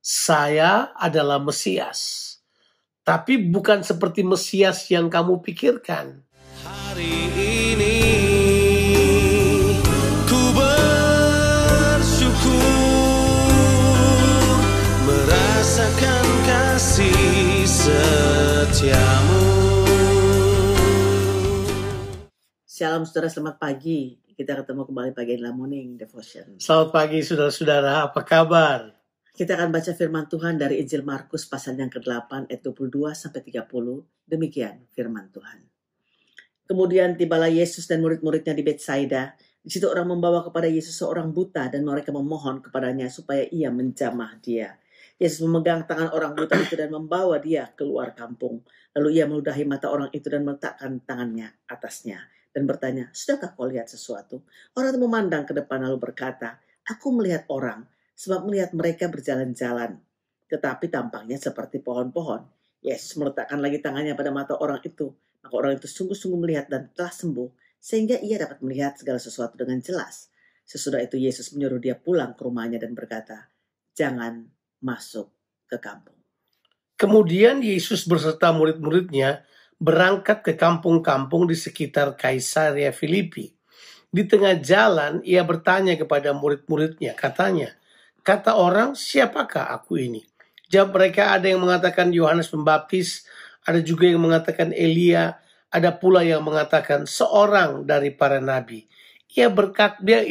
saya adalah Mesias. Tapi bukan seperti Mesias yang kamu pikirkan. Hari ini ku bersyukur merasakan kasih setiamu. Shalom saudara, selamat pagi. Kita ketemu kembali pagi dalam Morning Devotion. Selamat pagi saudara-saudara, apa kabar? Kita akan baca firman Tuhan dari Injil Markus pasal yang ke-8 ayat 22-30. Demikian firman Tuhan. Kemudian tibalah Yesus dan murid-muridnya di Betsaida. Di situ orang membawa kepada Yesus seorang buta dan mereka memohon kepadanya supaya ia menjamah dia. Yesus memegang tangan orang buta itu dan membawa dia keluar kampung. Lalu ia meludahi mata orang itu dan meletakkan tangannya atasnya dan bertanya, "Sudahkah kau lihat sesuatu?" Orang itu memandang ke depan lalu berkata, "Aku melihat orang, sebab melihat mereka berjalan-jalan, tetapi tampaknya seperti pohon-pohon." Yesus meletakkan lagi tangannya pada mata orang itu. Maka orang itu sungguh-sungguh melihat dan telah sembuh, sehingga ia dapat melihat segala sesuatu dengan jelas. Sesudah itu Yesus menyuruh dia pulang ke rumahnya dan berkata, "Jangan masuk ke kampung." Kemudian Yesus beserta murid-muridnya berangkat ke kampung-kampung di sekitar Kaisarea Filipi. Di tengah jalan ia bertanya kepada murid-muridnya, katanya, "Kata orang, siapakah aku ini?" Jawab mereka, ada yang mengatakan Yohanes Pembaptis, ada juga yang mengatakan Elia, ada pula yang mengatakan seorang dari para nabi. Ia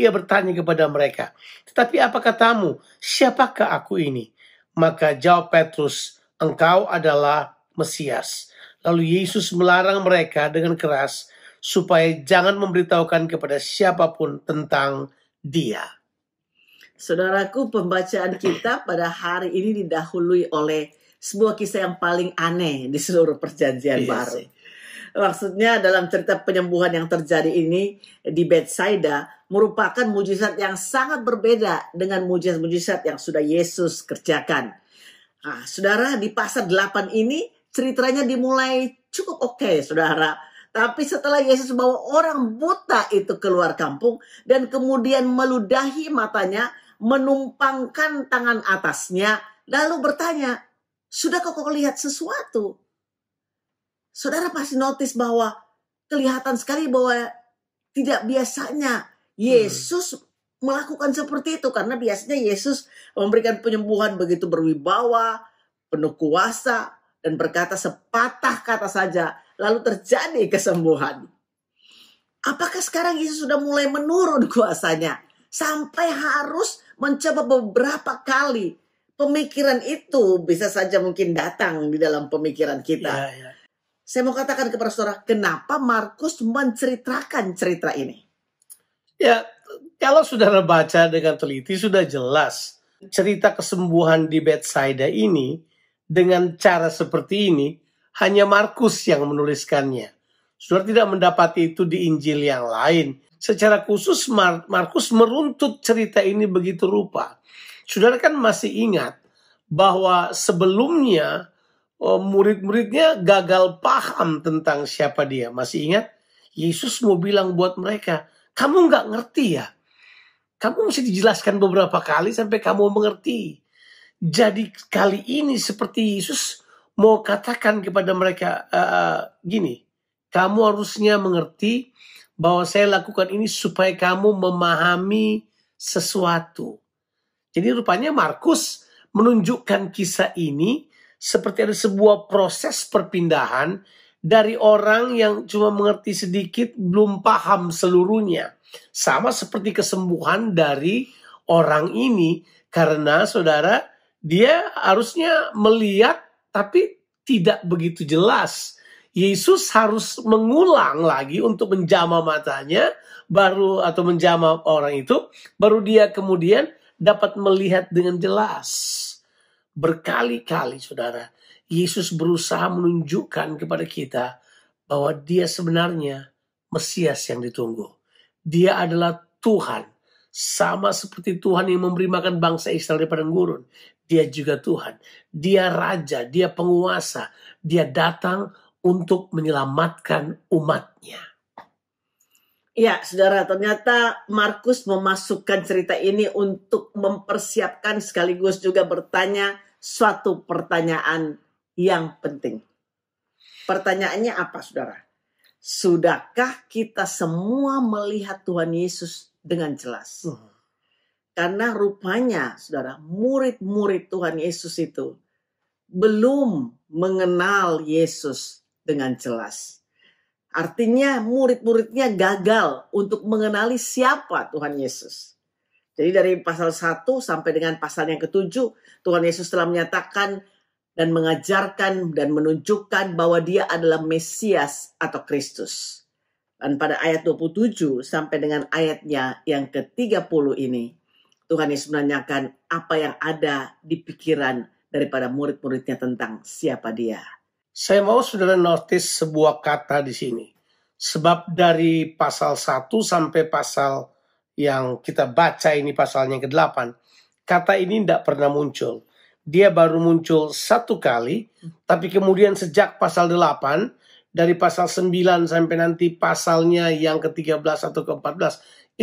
bertanya kepada mereka, "Tetapi apa katamu? Siapakah aku ini?" Maka jawab Petrus, "Engkau adalah Mesias." Lalu Yesus melarang mereka dengan keras supaya jangan memberitahukan kepada siapapun tentang dia. Saudaraku, pembacaan kita pada hari ini didahului oleh sebuah kisah yang paling aneh di seluruh perjanjian baru. Maksudnya dalam cerita penyembuhan yang terjadi ini di Betsaida merupakan mujizat yang sangat berbeda dengan mujizat-mujizat yang sudah Yesus kerjakan. Nah, saudara, di pasal 8 ini ceritanya dimulai cukup oke, saudara. Tapi setelah Yesus bawa orang buta itu keluar kampung dan kemudian meludahi matanya, menumpangkan tangan atasnya, lalu bertanya, "Sudahkah kau lihat sesuatu?" Saudara pasti notice bahwa kelihatan sekali bahwa tidak biasanya Yesus melakukan seperti itu. Karena biasanya Yesus memberikan penyembuhan begitu berwibawa, penuh kuasa, dan berkata sepatah kata saja, lalu terjadi kesembuhan. Apakah sekarang Yesus sudah mulai menurun kuasanya? Sampai harus mencoba beberapa kali. Pemikiran itu bisa saja mungkin datang di dalam pemikiran kita. Saya mau katakan kepada saudara, kenapa Markus menceritakan cerita ini? Ya, kalau saudara baca dengan teliti sudah jelas. Cerita kesembuhan di Betsaida ini dengan cara seperti ini hanya Markus yang menuliskannya. Saudara tidak mendapati itu di Injil yang lain. Secara khusus Markus meruntut cerita ini begitu rupa. Saudara kan masih ingat bahwa sebelumnya murid-muridnya gagal paham tentang siapa dia. Masih ingat? Yesus mau bilang buat mereka, "Kamu nggak ngerti ya? Kamu mesti dijelaskan beberapa kali sampai kamu mengerti." Jadi kali ini seperti Yesus mau katakan kepada mereka, gini, "Kamu harusnya mengerti bahwa saya lakukan ini supaya kamu memahami sesuatu." Jadi rupanya Markus menunjukkan kisah ini seperti ada sebuah proses perpindahan dari orang yang cuma mengerti sedikit, belum paham seluruhnya. Sama seperti kesembuhan dari orang ini, karena saudara, dia harusnya melihat tapi tidak begitu jelas. Yesus harus mengulang lagi untuk menjamah matanya, atau menjamah orang itu, baru dia kemudian dapat melihat dengan jelas. Berkali-kali saudara, Yesus berusaha menunjukkan kepada kita bahwa dia sebenarnya Mesias yang ditunggu. Dia adalah Tuhan. Sama seperti Tuhan yang memberi makan bangsa Israel di padang gurun. Dia juga Tuhan. Dia Raja, dia penguasa. Dia datang untuk menyelamatkan umatnya. Ya, saudara, ternyata Markus memasukkan cerita ini untuk mempersiapkan sekaligus juga bertanya suatu pertanyaan yang penting. Pertanyaannya apa, saudara? Sudahkah kita semua melihat Tuhan Yesus dengan jelas? Karena rupanya, saudara, murid-murid Tuhan Yesus itu belum mengenal Yesus dengan jelas. Artinya murid-muridnya gagal untuk mengenali siapa Tuhan Yesus. Jadi dari pasal 1 sampai dengan pasal yang ke-7, Tuhan Yesus telah menyatakan dan mengajarkan dan menunjukkan bahwa dia adalah Mesias atau Kristus. Dan pada ayat 27 sampai dengan ayatnya yang ke-30 ini, Tuhan Yesus menanyakan apa yang ada di pikiran daripada murid-muridnya tentang siapa dia. Saya mau saudara notice sebuah kata di sini. Sebab dari pasal 1 sampai pasal yang kita baca ini, pasalnya yang ke-8, kata ini tidak pernah muncul. Dia baru muncul satu kali, tapi kemudian sejak pasal 8, dari pasal 9 sampai nanti pasalnya yang ke-13 atau ke-14,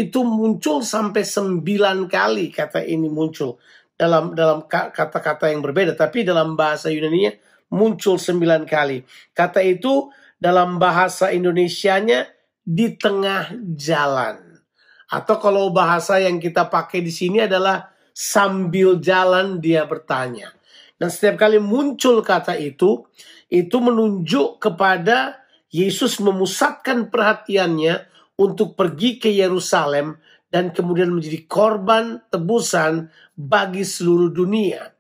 itu muncul sampai 9 kali kata ini muncul. Dalam kata-kata yang berbeda, tapi dalam bahasa Yunani muncul 9 kali. Kata itu dalam bahasa Indonesianya di tengah jalan. Atau kalau bahasa yang kita pakai di sini adalah sambil jalan dia bertanya. Dan setiap kali muncul kata itu menunjuk kepada Yesus memusatkan perhatiannya untuk pergi ke Yerusalem dan kemudian menjadi korban tebusan bagi seluruh dunia.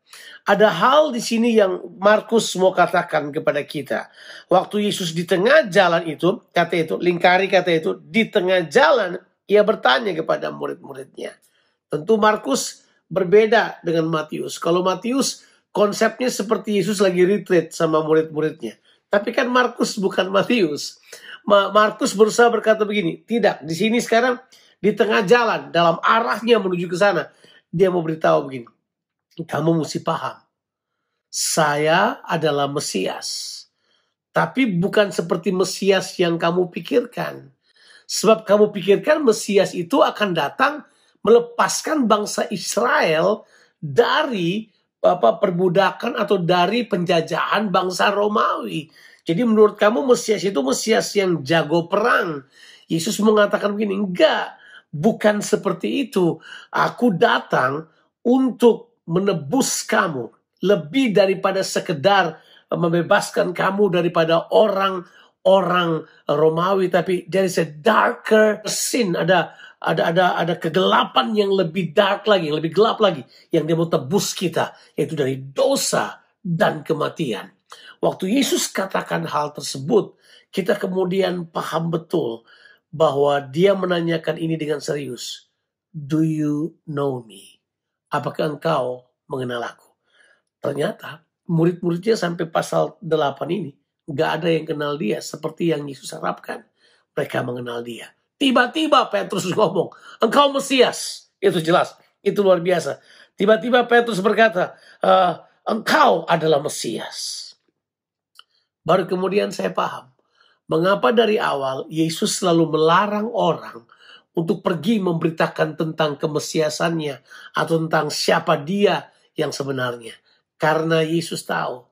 Ada hal di sini yang Markus mau katakan kepada kita. Waktu Yesus di tengah jalan itu, kata itu, lingkari kata itu, di tengah jalan, ia bertanya kepada murid-muridnya. Tentu Markus berbeda dengan Matius. Kalau Matius konsepnya seperti Yesus lagi retreat sama murid-muridnya. Tapi kan Markus bukan Matius. Markus berusaha berkata begini, tidak, di sini sekarang di tengah jalan, dalam arahnya menuju ke sana, dia mau beritahu begini. Kamu mesti paham, saya adalah Mesias. Tapi bukan seperti Mesias yang kamu pikirkan. Sebab kamu pikirkan Mesias itu akan datang melepaskan bangsa Israel dari perbudakan atau dari penjajahan bangsa Romawi. Jadi menurut kamu Mesias itu Mesias yang jago perang. Yesus mengatakan begini, enggak, bukan seperti itu. Aku datang untuk menebus kamu lebih daripada sekedar membebaskan kamu daripada orang Romawi, tapi there is a darker sin, ada kegelapan yang lebih dark lagi, yang lebih gelap lagi, yang dia mau tebus kita, yaitu dari dosa dan kematian. Waktu Yesus katakan hal tersebut, kita kemudian paham betul bahwa dia menanyakan ini dengan serius. Do you know me? Apakah engkau mengenal aku? Ternyata murid-muridnya sampai pasal 8 ini gak ada yang kenal dia seperti yang Yesus harapkan. Mereka mengenal dia. Tiba-tiba Petrus ngomong, engkau Mesias. Itu jelas, itu luar biasa. Tiba-tiba Petrus berkata, engkau adalah Mesias. Baru kemudian saya paham mengapa dari awal Yesus selalu melarang orang untuk pergi memberitakan tentang kemesiasannya atau tentang siapa dia yang sebenarnya. Karena Yesus tahu,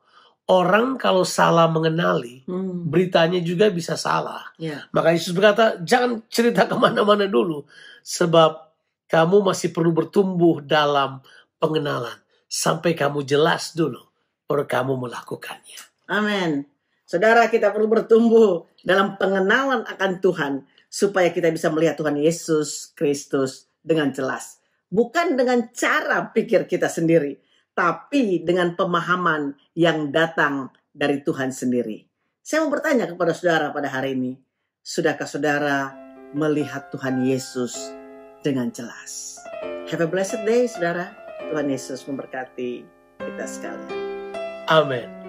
orang kalau salah mengenali, beritanya juga bisa salah. Yeah. Maka Yesus berkata, jangan cerita kemana-mana dulu. Sebab kamu masih perlu bertumbuh dalam pengenalan. Sampai kamu jelas dulu, baru kamu melakukannya. Amin. Saudara, kita perlu bertumbuh dalam pengenalan akan Tuhan. Supaya kita bisa melihat Tuhan Yesus Kristus dengan jelas. Bukan dengan cara pikir kita sendiri, tapi dengan pemahaman yang datang dari Tuhan sendiri. Saya mau bertanya kepada saudara pada hari ini. Sudahkah saudara melihat Tuhan Yesus dengan jelas? Have a blessed day, saudara. Tuhan Yesus memberkati kita sekalian. Amin.